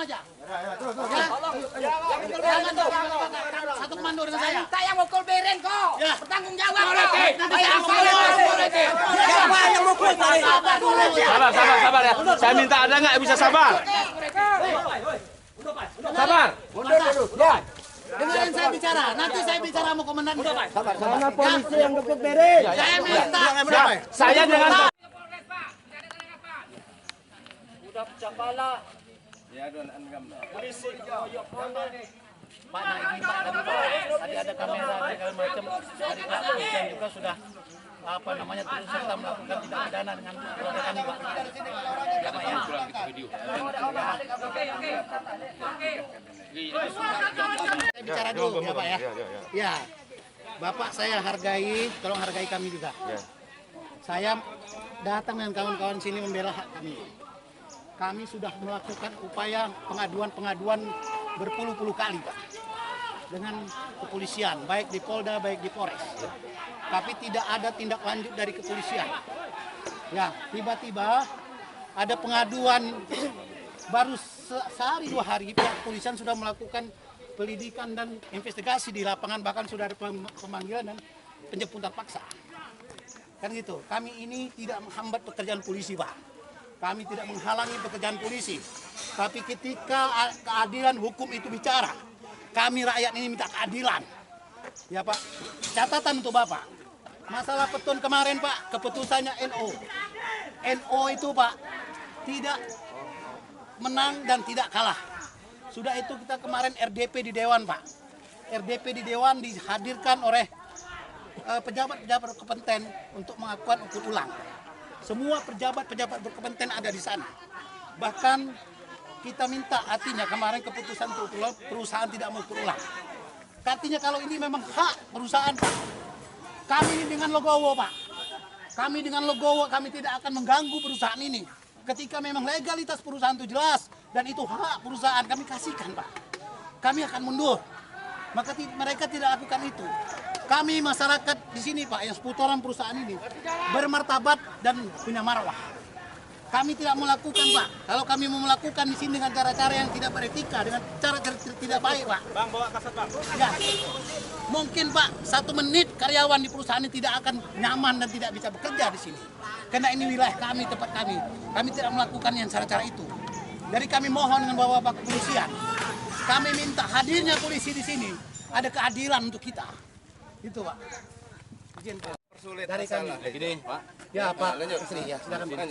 aja. Satu komando dengan saya. Saya mukul Beren kok. Ya. Bertanggung jawab kok. Nanti saya mukul. Siapa yang mukul tadi? Sabar ya. Saya minta ada nggak bisa sabar? Sabar. Dengerin saya bicara. Nanti saya bicara sama komandan. Karena polisi yang gebuk Beren. Saya minta. Saya dengan Udah pecah pala. Polisi Pak, nah ini Pak, tadi ada kamera segala macam dari Pak Polisian juga sudah turut serta melakukan tindak pidana dengan keluarga kami Pak. Ya Pak ya. Saya bicara dulu ya Pak ya. Ya, Bapak saya hargai, tolong hargai kami juga. Saya datang dengan kawan-kawan sini membela hak kami. Kami sudah melakukan upaya pengaduan berpuluh-puluh kali Pak dengan kepolisian, baik di Polda, baik di Polres. Tapi tidak ada tindak lanjut dari kepolisian. Ya, tiba-tiba ada pengaduan baru sehari 2 hari pihak kepolisian sudah melakukan penyelidikan dan investigasi di lapangan, bahkan sudah ada pemanggilan dan penjemputan paksa. Kan gitu. Kami ini tidak menghambat pekerjaan polisi Pak. Kami tidak menghalangi pekerjaan polisi. Tapi ketika keadilan hukum itu bicara, kami rakyat ini minta keadilan. Ya Pak, catatan untuk Bapak. Masalah petun kemarin Pak, keputusannya NO. NO itu Pak, tidak menang dan tidak kalah. Sudah itu kita kemarin RDP di Dewan Pak. RDP di Dewan dihadirkan oleh pejabat-pejabat berkompeten untuk melakukan ukur ulang. Semua pejabat-pejabat berkompeten ada di sana. Bahkan kita minta artinya kemarin keputusan untuk perusahaan tidak mau ukur ulang. Artinya kalau ini memang hak perusahaan Pak. Kami ini dengan logowo Pak. Kami dengan logowo kami tidak akan mengganggu perusahaan ini. Ketika memang legalitas perusahaan itu jelas dan itu hak perusahaan kami kasihkan Pak. Kami akan mundur. Maka mereka tidak lakukan itu. Kami masyarakat di sini Pak yang seputaran perusahaan ini bermartabat dan punya marwah. Kami tidak melakukan Pak. Kalau kami mau melakukan di sini dengan cara-cara yang tidak beretika, dengan cara tidak baik Pak. Bang, bawa kasat Bang. Ya, mungkin Pak 1 menit karyawan di perusahaan ini tidak akan nyaman dan tidak bisa bekerja di sini. Karena ini wilayah kami, tempat kami. Kami tidak melakukan yang cara-cara itu. Jadi kami mohon dengan bapak-bapak kepolisian. Kami minta hadirnya polisi di sini. Ada keadilan untuk kita. Itu Pak. Izin Pak. Dari kami. Gini Pak. Ya Pak. Lanjut. Ya, silakan Pak.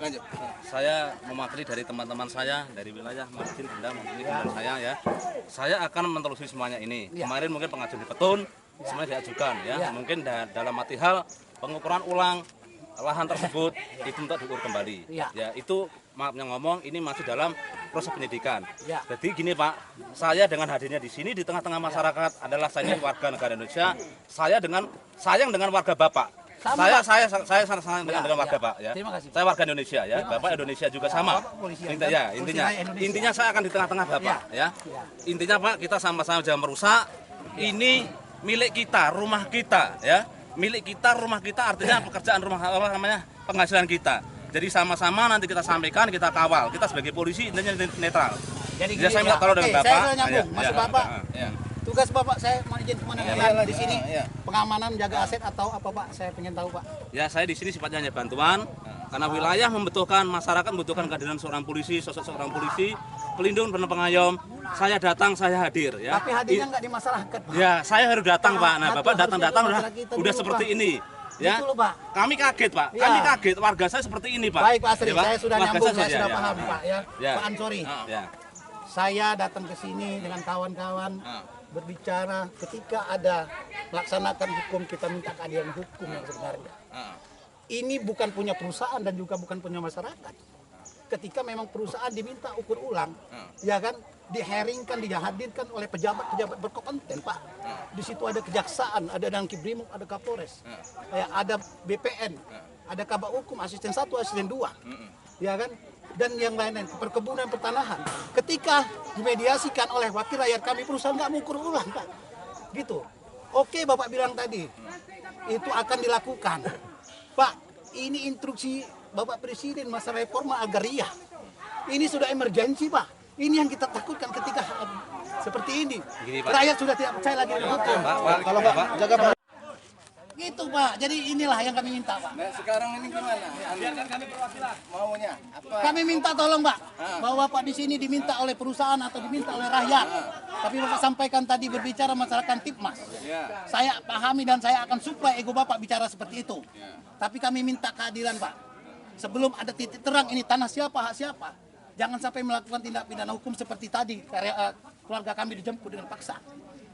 Lanjut. Saya mewakili dari teman-teman saya dari wilayah Martin Benda mewakili teman saya ya. Saya akan menelusuri semuanya ini. Ya. Kemarin mungkin pengajuan di Petun semuanya diajukan ya. Ya. Mungkin dalam arti hal pengukuran ulang lahan tersebut itu untuk diukur kembali. Ya. Ya itu maafnya ngomong ini masih dalam proses penyidikan. Ya. Jadi gini Pak, saya dengan hadirnya di sini di tengah-tengah masyarakat adalah saya ini warga negara Indonesia. Saya sayang dengan warga Bapak. Sama, Saya sayang dengan warga Pak ya. Terima kasih. Saya warga Indonesia ya. Bapak Indonesia juga sama. Bapak polisian. Intinya saya akan di tengah-tengah Bapak ya. Intinya Pak kita sama-sama jangan merusak. Ini milik kita, rumah kita ya. Milik kita, rumah kita artinya pekerjaan rumah apa namanya? Penghasilan kita. Jadi sama-sama nanti kita sampaikan, kita kawal. Kita sebagai polisi intinya netral. Jadi saya minta tolong dengan Bapak. Saya nyambung. Maksud Bapak, Ya. tugas Bapak saya mau izin kemana di sini? Pengamanan, jaga aset atau apa Pak? Saya pengen tahu Pak. Ya saya di sini sifatnya hanya bantuan. Karena wilayah membutuhkan, masyarakat membutuhkan kehadiran seorang polisi, sosok seorang polisi, pelindung dan pengayom. Saya datang, saya hadir. Ya. Tapi hadirnya nggak di masyarakat Pak. Ya saya harus datang Pak. Nah Bapak Harus datang kita udah dulu, seperti Pak. ini. Ya, Gitu loh, Pak. kami kaget Pak. Ya. Kami kaget. Warga saya seperti ini Pak. Baik Pak Asri, Ya, Pak? saya sudah Warga nyambung, saya ya, sudah ya. paham Pak ya. Ya. Pak Ansori. Ya. Saya datang ke sini dengan kawan-kawan berbicara ketika ada melaksanakan hukum, kita minta keadilan hukum yang sebenarnya. Ini bukan punya perusahaan dan juga bukan punya masyarakat. Ketika memang perusahaan diminta ukur ulang, ya kan, diheringkan, dihadirkan oleh pejabat-pejabat berkompeten Pak. Di situ ada kejaksaan, ada Danki Brimob, ada Kapolres, ya, ada BPN, ada Kabak Hukum, asisten 1, asisten 2, ya kan, dan yang lain-lain, perkebunan, pertanahan. Ketika dimediasikan oleh wakil rakyat kami, perusahaan nggak mau ukur ulang Pak, gitu. Oke Bapak bilang tadi, itu akan dilakukan. Pak, ini instruksi Bapak Presiden masa reforma agraria. Ini sudah emergensi Pak. Ini yang kita takutkan ketika seperti ini. Gini, Pak. Rakyat sudah tidak percaya lagi dengan hukum. Kalau Pak, jaga Pak. Gitu Pak, jadi inilah yang kami minta Pak. Nah, sekarang ini gimana? Biarkan kami perwakilan. Maunya apa? Kami minta tolong Pak, bahwa Bapak di sini diminta oleh perusahaan atau diminta oleh rakyat. Tapi Bapak sampaikan tadi berbicara masyarakat Tipmas. Ya. Saya pahami dan saya akan supply ego Bapak bicara seperti itu. Tapi kami minta keadilan Pak. Sebelum ada titik terang ini tanah siapa, hak siapa. Jangan sampai melakukan tindak pidana hukum seperti tadi. Keluarga kami dijemput dengan paksa.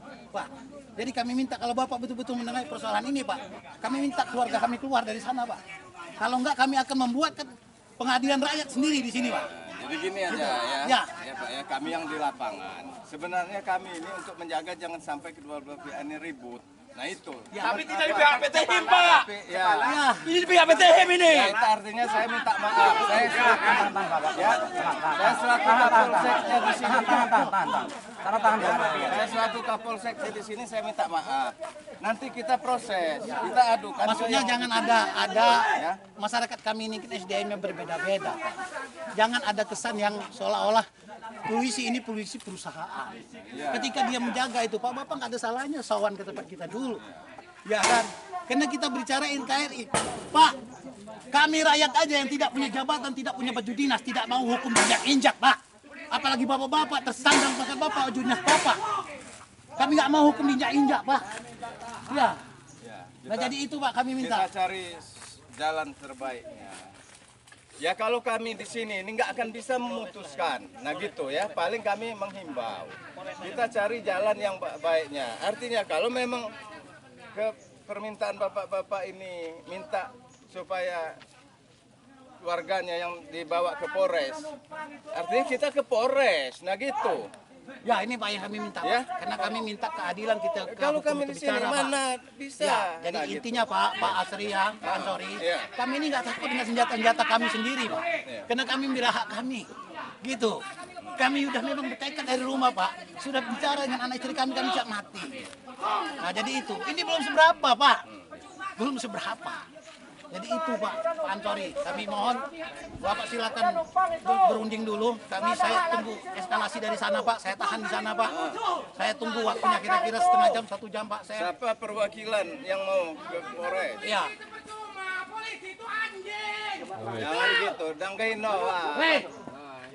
Pak, jadi kami minta kalau Bapak betul-betul menengahi persoalan ini Pak, kami minta keluarga kami keluar dari sana Pak. Kalau enggak kami akan membuat pengadilan rakyat sendiri di sini Pak. Jadi gini aja ya. Ya. Ya Pak ya, kami yang di lapangan. Sebenarnya kami ini untuk menjaga jangan sampai kedua belah pihak ini ribut. Nah itu. Tapi tidak di pihak PT HIM, Pak. Tapi ya. Ini di pihak PT HIM ini. Ya, itu artinya saya minta maaf. Saya selaku ya. Saya selaku Kapolseknya di sini. Saya selaku Kapolseknya di sini saya minta maaf. Nanti kita proses, kita adukan. Maksudnya jangan ada masyarakat kami ini SDM-nya berbeda-beda Pak. Jangan ada kesan yang seolah-olah polisi ini polisi perusahaan. Ketika dia menjaga itu Pak, Bapak nggak ada salahnya sawan ke tempat kita dulu. Ya kan? Karena kita berbicara NKRI. Pak, kami rakyat aja yang tidak punya jabatan, tidak punya baju dinas, tidak mau hukum injak-injak Pak. Apalagi bapak-bapak tersandang pakai bapak, baju dinas bapak. Kami nggak mau hukum injak-injak Pak. Ya. Nah jadi itu Pak kami minta. Kita cari jalan terbaiknya. Ya kalau kami di sini ini nggak akan bisa memutuskan, nah gitu ya. Paling kami menghimbau. Kita cari jalan yang baiknya. Artinya kalau memang ke permintaan bapak-bapak ini minta supaya warganya yang dibawa ke Polres, artinya kita ke Polres, nah gitu. Ya ini Pak yang kami minta Pak. Ya. Karena kami minta keadilan kita ke Kalau hukum kami itu di sini bicara, Pak. mana bisa? Ya, jadi Nah, gitu. intinya Pak Asri ya, Pak Ansori, Iya. kami ini nggak takut dengan senjata-senjata kami sendiri Pak. Karena kami membela hak kami, gitu. Kami udah memang bertekad dari rumah Pak. Sudah bicara dengan anak istri kami siap mati. Nah jadi itu, ini belum seberapa Pak, belum seberapa. Jadi itu Pak Ansori, kami mohon Bapak silakan berunding dulu. Saya tunggu eskalasi dari sana Pak, saya tahan di sana Pak. Saya tunggu waktunya kira-kira setengah jam, 1 jam Pak. Siapa perwakilan yang mau ke Polres? Iya. Jangan gitu, danggain Noah.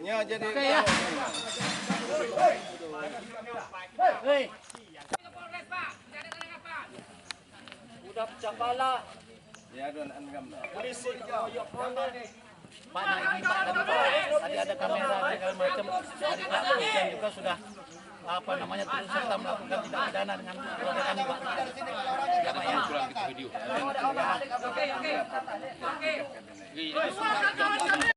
Nyo jadi. Oke ya. Hei. Udah pecah pala. Ya don anggam. Polisi. Pak, nah ini Pak tadi Pak, tadi ada kamera segala macam. Tadi Pak Polisian juga sudah turut serta melakukan tindak pidana dengan keluarga kami Pak. Ya Pak ya. Oke.